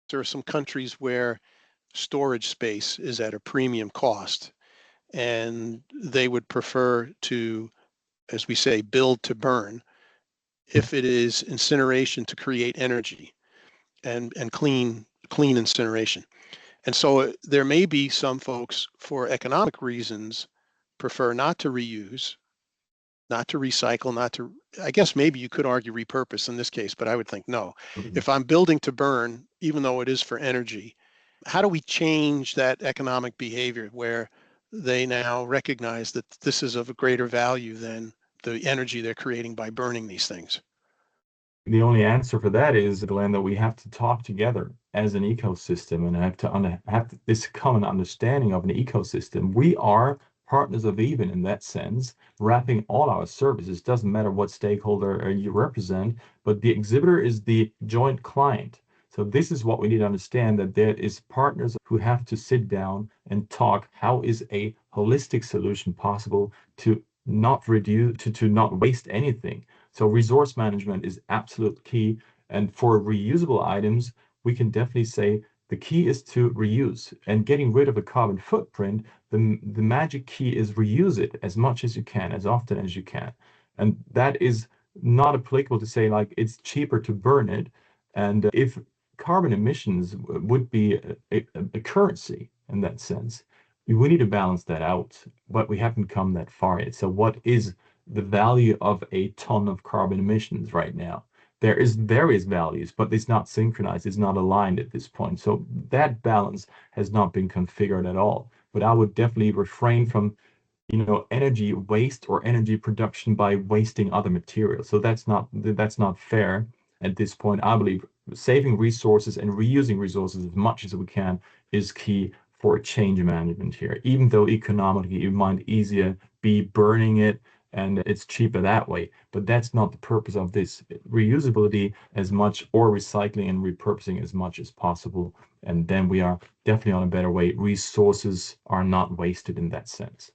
There are some countries where storage space is at a premium cost, and they would prefer to, as we say, build to burn if it is incineration to create energy and clean incineration. And so there may be some folks, for economic reasons, prefer not to reuse, not to recycle, not to, I guess maybe you could argue repurpose in this case, but I would think no. Mhm. If I'm building to burn, even though it is for energy, how do we change that economic behavior where they now recognize that this is of a greater value than the energy they're creating by burning these things? The only answer for that is, Glenn, that we have to talk together as an ecosystem and have this common understanding of an ecosystem. We are partners of even in that sense, wrapping all our services. Doesn't matter what stakeholder you represent, but the exhibitor is the joint client. So this is what we need to understand, that there is partners who have to sit down and talk. How is a holistic solution possible to not reduce, to not waste anything? So resource management is absolute key. And for reusable items, we can definitely say the key is to reuse and getting rid of a carbon footprint. The magic key is reuse it as much as you can, as often as you can. And that is not applicable to say like it's cheaper to burn it. And if carbon emissions would be a currency in that sense, we need to balance that out, but we haven't come that far yet. So what is the value of a ton of carbon emissions right now? There is various values, but it's not synchronized, it's not aligned at this point. So that balance has not been configured at all. But I would definitely refrain from, energy waste or energy production by wasting other materials. So that's not fair at this point. I believe saving resources and reusing resources as much as we can is key for change management here. Even though economically it might easier be burning it and it's cheaper that way, but that's not the purpose of this. Reusability as much, or recycling and repurposing as much as possible, and then we are definitely on a better way. Resources are not wasted in that sense.